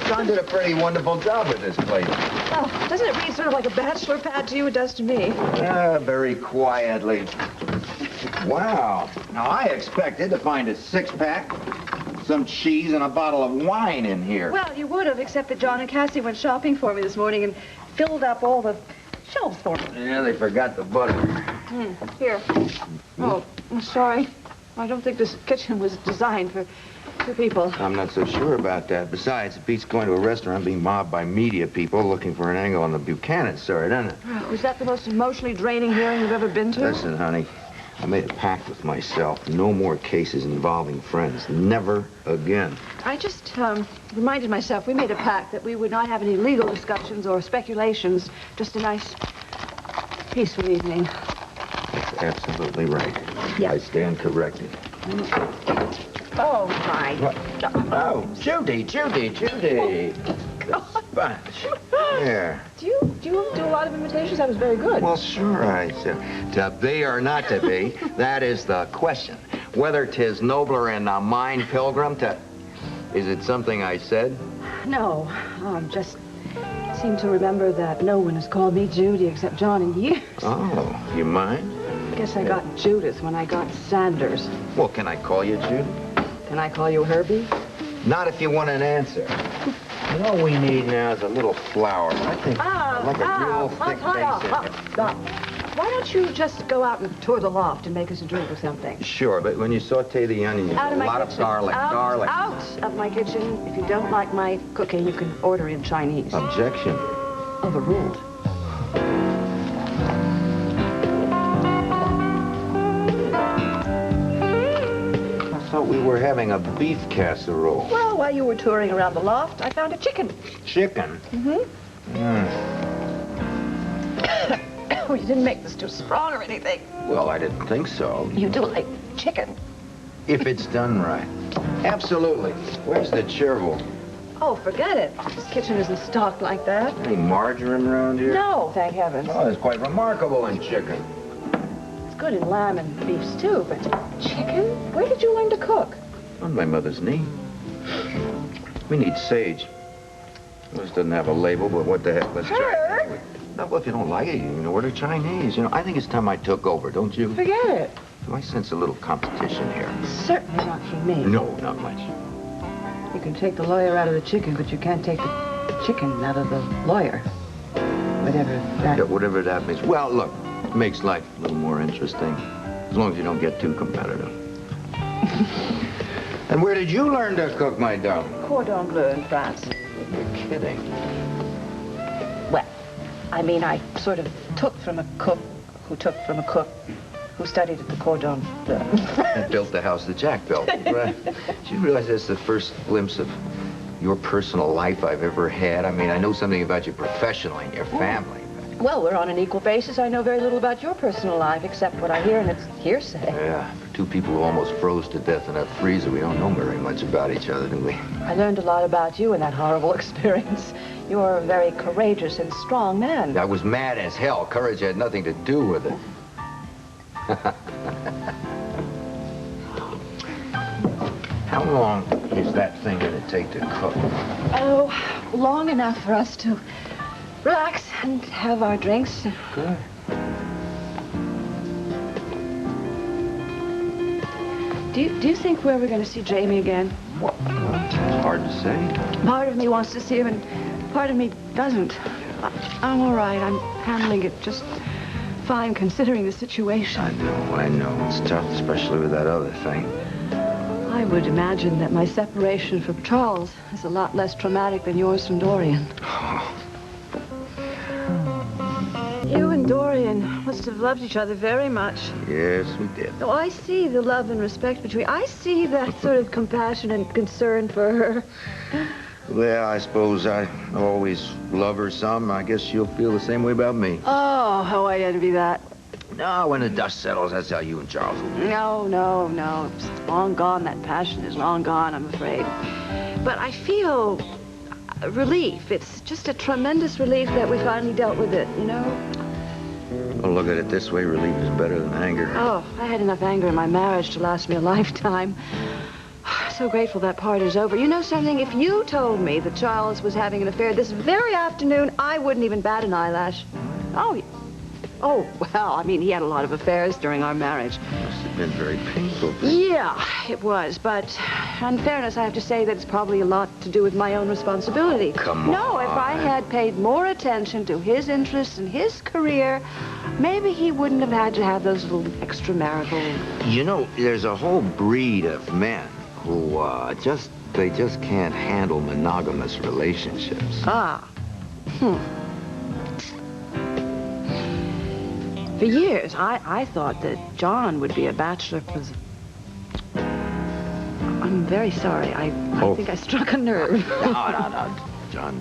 John did a pretty wonderful job with this place. Oh, doesn't it read sort of like a bachelor pad to you? It does to me. Very quietly. Wow. Now, I expected to find a six-pack, some cheese, and a bottle of wine in here. Well, you would have, except that John and Cassie went shopping for me this morning and filled up all the shelves for me. Yeah, they forgot the butter. Here. Oh, I'm sorry. I don't think this kitchen was designed for two people. I'm not so sure about that. Besides, it beats going to a restaurant being mobbed by media people looking for an angle on the Buchanan story, doesn't it? Oh, was that the most emotionally draining hearing you've ever been to? Listen, honey, I made a pact with myself. No more cases involving friends. Never again. I just reminded myself we made a pact that we would not have any legal discussions or speculations. Just a nice, peaceful evening. That's absolutely right. Yeah. I stand corrected. Oh, my. What? Oh, Judy. Oh, Sponge. There. Do you do a lot of imitations? That was very good. Well, sure, I said. To be or not to be, that is the question. Whether 'tis nobler in the mind, Pilgrim, to... Is it something I said? No, just seem to remember that no one has called me Judy except John in years. Oh, you mind? I guess I got Judith when I got Sanders. Well, can I call you Judy? Can I call you Herbie? Not if you want an answer. What we need now is a little flour. I think like a real thick base. Why don't you just go out and tour the loft and make us a drink or something? Sure, but when you saute the onions, Out of a my lot kitchen. of garlic. Out of my kitchen. If you don't like my cooking, you can order in Chinese. Objection. Overruled. I thought we were having a beef casserole. Well, while you were touring around the loft, I found a chicken. Chicken? Oh, you didn't make this too strong or anything. Well, I didn't think so. You do like chicken. If it's done right. Absolutely. Where's the chervil? Oh, forget it. This kitchen isn't stocked like that. Any margarine around here? No, thank heavens. Oh, it's quite remarkable in chicken. It's good in lamb and beef stew, but chicken? Where did you learn to cook? On my mother's knee. We need sage. This doesn't have a label, but what the heck, let's try it. Well, if you don't like it, you can order Chinese. You know, I think it's time I took over, don't you? Forget it. I sense a little competition here. Certainly not from me. No, not much. You can take the lawyer out of the chicken, but you can't take the chicken out of the lawyer. Whatever that means. Well, look, it makes life a little more interesting. As long as you don't get too competitive. And where did you learn to cook, my darling? Cordon bleu in France. You're kidding. Well, I mean, I sort of took from a cook who took from a cook who studied at the Cordon Bleu. And built the house that Jack built. Right. Do you realize that's the first glimpse of your personal life I've ever had? I mean, I know something about you professionally and your family. But... Well, we're on an equal basis. I know very little about your personal life, except what I hear, and it's hearsay. Yeah, for two people who almost froze to death in a freezer, we don't know very much about each other, do we? I learned a lot about you in that horrible experience. You're a very courageous and strong man. I was mad as hell. Courage had nothing to do with it. How long is that thing going to take to cook? Oh, long enough for us to relax and have our drinks. Good. Do you think we're ever going to see Jamie again? Well, it's hard to say. Part of me wants to see him, and part of me doesn't. I'm all right. I'm handling it just fine, considering the situation. I know. It's tough, especially with that other thing. I would imagine that my separation from Charles is a lot less traumatic than yours from Dorian. You and Dorian must have loved each other very much. Yes, we did. Oh, I see the love and respect between... I see that sort of compassion and concern for her. Well, I suppose I always love her some. I guess she'll feel the same way about me. Oh, how I envy that. No, when the dust settles, that's how you and Charles will be. No. It's long gone. That passion is long gone, I'm afraid. But I feel relief. It's just a tremendous relief that we finally dealt with it, you know? Well, look at it this way. Relief is better than anger. Oh, I had enough anger in my marriage to last me a lifetime. so grateful that part is over. You know something? If you told me that Charles was having an affair this very afternoon, I wouldn't even bat an eyelash. Oh, well, I mean, he had a lot of affairs during our marriage. Must have been very painful for you. Yeah, it was. But in fairness, I have to say that it's probably a lot to do with my own responsibility. Come on. No, if I had paid more attention to his interests and his career, maybe he wouldn't have had to have those little extramarital... You know, there's a whole breed of men who they just can't handle monogamous relationships. For years, I thought that John would be a bachelor for... I'm very sorry. I think I struck a nerve. No. John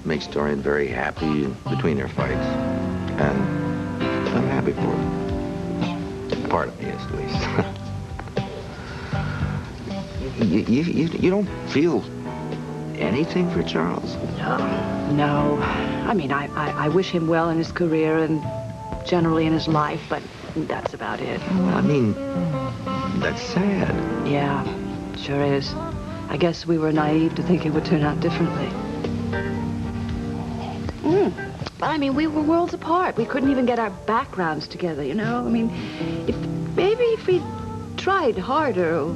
makes Dorian very happy between their fights. And I'm happy for him. Part of me is, at least. You don't feel anything for Charles? No. I mean, I wish him well in his career and generally in his life, but that's about it. Well, I mean, that's sad. Yeah, sure is. I guess we were naive to think it would turn out differently. But I mean, we were worlds apart. We couldn't even get our backgrounds together, you know? I mean, if we tried harder...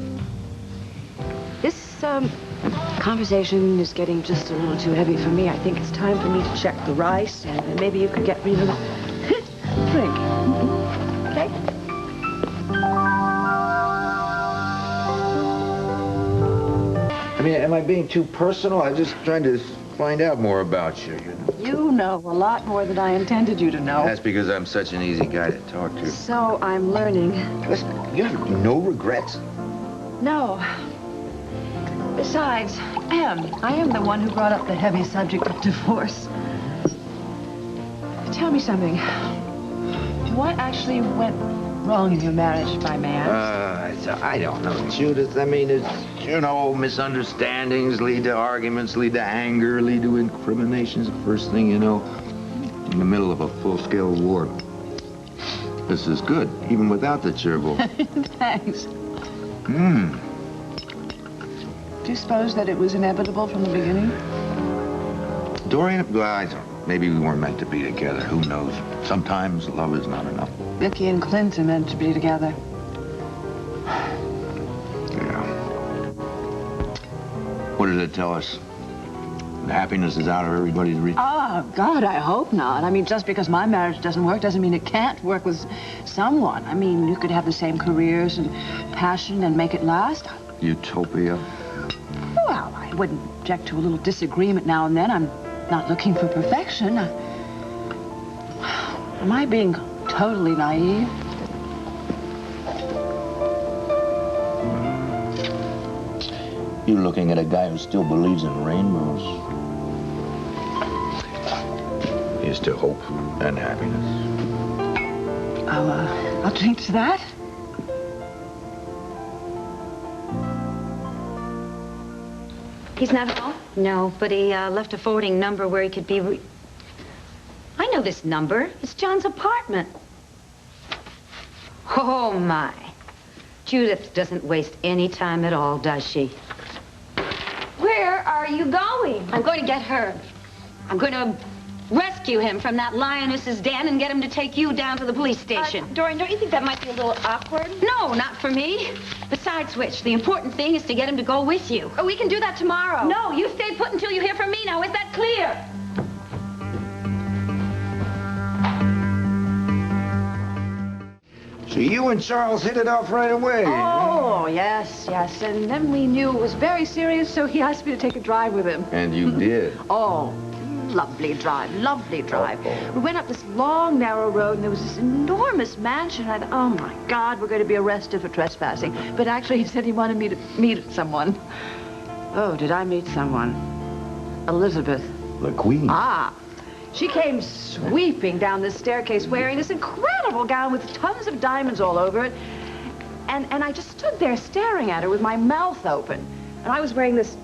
This conversation is getting just a little too heavy for me. I think it's time for me to check the rice, and maybe you could get me a little drink. Okay? I mean, am I being too personal? I'm just trying to find out more about you, you know. You know a lot more than I intended you to know. That's because I'm such an easy guy to talk to. So I'm learning. Listen, you have no regrets? No. Besides, I am the one who brought up the heavy subject of divorce. Tell me something. What actually went wrong in your marriage, if I may ask? I don't know, Judith. I mean, it's, you know, misunderstandings lead to arguments, lead to anger, lead to incriminations. The first thing you know, in the middle of a full-scale war. This is good, even without the gerbil. Thanks. Do you suppose that it was inevitable from the beginning? Dorian, well, I don't know. Maybe we weren't meant to be together. Who knows? Sometimes love is not enough. Vicky and Clint are meant to be together. Yeah. What does it tell us? The happiness is out of everybody's reach? Oh, God, I hope not. I mean, just because my marriage doesn't work doesn't mean it can't work with someone. I mean, you could have the same careers and passion and make it last. Utopia? Well, I wouldn't object to a little disagreement now and then. I'm not looking for perfection. Am I being totally naive? You're looking at a guy who still believes in rainbows. Here's to hope and happiness. I'll drink to that. He's not home? No, but he left a forwarding number where he could be... I know this number. It's John's apartment. Oh, my. Judith doesn't waste any time at all, does she? Where are you going? I'm going to get Herb. I'm going to rescue him from that lioness's den and get him to take you down to the police station. Dorian, don't you think that might be a little awkward? No, not for me. Besides which, the important thing is to get him to go with you. Oh, we can do that tomorrow. No, you stay put until you hear from me now. Is that clear? So you and Charles hit it off right away. Oh, yes. And then we knew it was very serious, so he asked me to take a drive with him. And you did. Oh, lovely drive. We went up this long, narrow road, and there was this enormous mansion. I thought, oh, my God, we're going to be arrested for trespassing. But actually, he said he wanted me to meet someone. Oh, did I meet someone? Elizabeth. The Queen. Ah. She came sweeping down this staircase wearing this incredible gown with tons of diamonds all over it. And I just stood there staring at her with my mouth open. And I was wearing this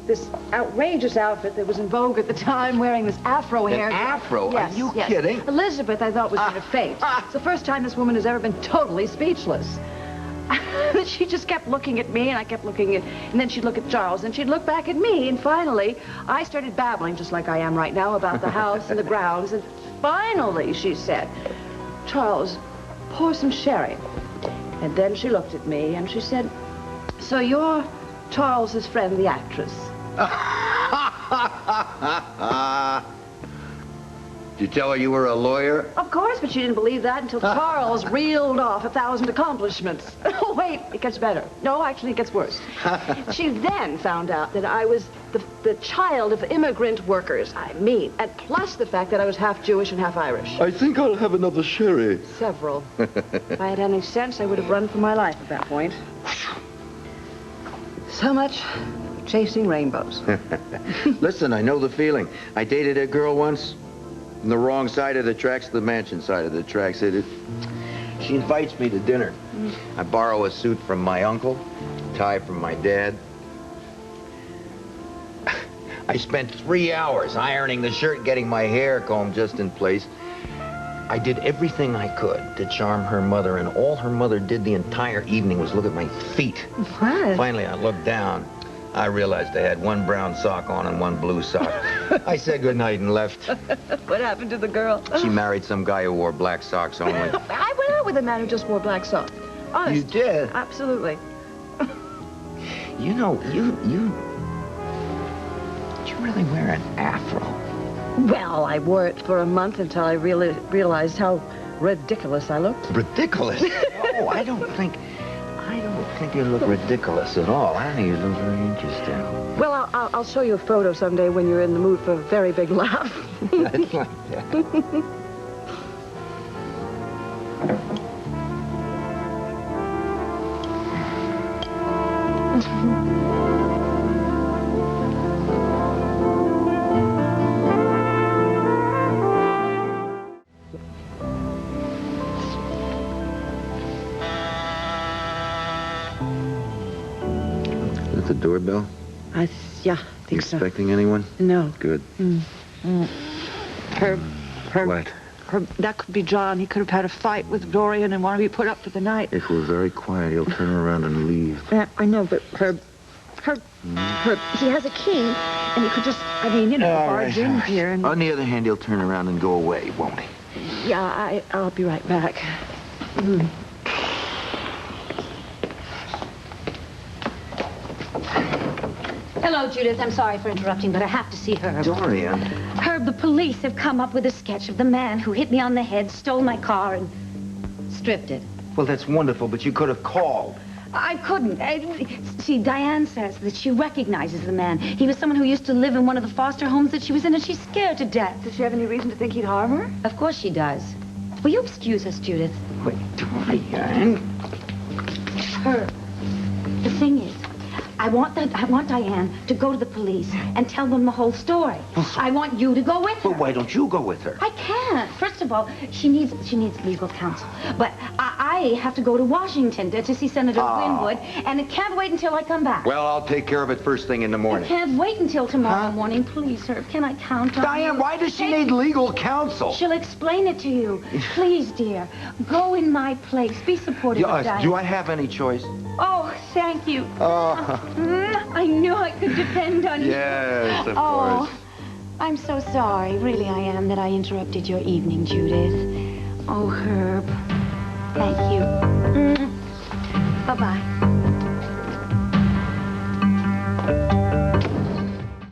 outrageous outfit that was in vogue at the time, wearing this afro hair. An afro? Yes, Are you yes. kidding? Elizabeth, I thought, was going to faint. It's the first time this woman has ever been totally speechless. She just kept looking at me, and I kept looking at, and then she'd look at Charles, and she'd look back at me, and finally, I started babbling, just like I am right now, about the house and the grounds, and finally, she said, Charles, pour some sherry. And then she looked at me, and she said, so you're Charles's friend, the actress. Did you tell her you were a lawyer? Of course, but she didn't believe that until Charles reeled off 1,000 accomplishments. Oh, wait, it gets better. No, actually, it gets worse. She then found out that I was the child of immigrant workers. I mean, and plus the fact that I was half Jewish and half Irish. I think I'll have another sherry. Several. If I had any sense, I would have run for my life at that point. So much chasing rainbows. Listen, I know the feeling. I dated a girl once. On the wrong side of the tracks, the mansion side of the tracks. She invites me to dinner. I borrow a suit from my uncle, tie from my dad. I spent 3 hours ironing the shirt, getting my hair combed just in place. I did everything I could to charm her mother, and all her mother did the entire evening was look at my feet. What? Finally, I looked down. I realized I had one brown sock on and one blue sock. I said goodnight and left. What happened to the girl? She married some guy who wore black socks only. I went out with a man who just wore black socks. Honest. You did? Absolutely. You know, you really wear an afro. Well, I wore it for a month until I realized how ridiculous I looked. Ridiculous? No, I don't think you look ridiculous at all. I think you look very interesting. Well, I'll show you a photo someday when you're in the mood for a very big laugh. I'd like that. The doorbell? Yeah, I think so. Expecting anyone? No. Good. Herb. What? Herb, that could be John. He could have had a fight with Dorian and want to be put up for the night. If we're very quiet, he'll turn around and leave. Yeah, I know, but Herb, he has a key, and he could just, barge in here and... On the other hand, he'll turn around and go away, won't he? Yeah, I'll be right back. Hello, Judith. I'm sorry for interrupting, but I have to see Herb. Dorian. Herb, the police have come up with a sketch of the man who hit me on the head, stole my car, and stripped it. Well, that's wonderful, but you could have called. I couldn't. See, Diane says that she recognizes the man. He was someone who used to live in one of the foster homes that she was in, and she's scared to death. Does she have any reason to think he'd harm her? Of course she does. Will you excuse us, Judith? Wait, Dorian. Herb, the thing is, I want Diane to go to the police and tell them the whole story. I want you to go with her. Well, why don't you go with her? I can't. First of all, she needs legal counsel. But I have to go to Washington to see Senator Winwood, and it can't wait until I come back. Well, I'll take care of it first thing in the I morning. can't wait until tomorrow morning. Please, Herb, can I count on Diane, you? why does she need legal counsel? She'll explain it to you. Please, dear, go in my place. Be supportive of Diane. Do I have any choice? Oh, thank you. Oh. I knew I could depend on you. Yes, of Oh, course. I'm so sorry. Really, I am that I interrupted your evening, Judith. Oh, Herb. Thank you. Bye-bye.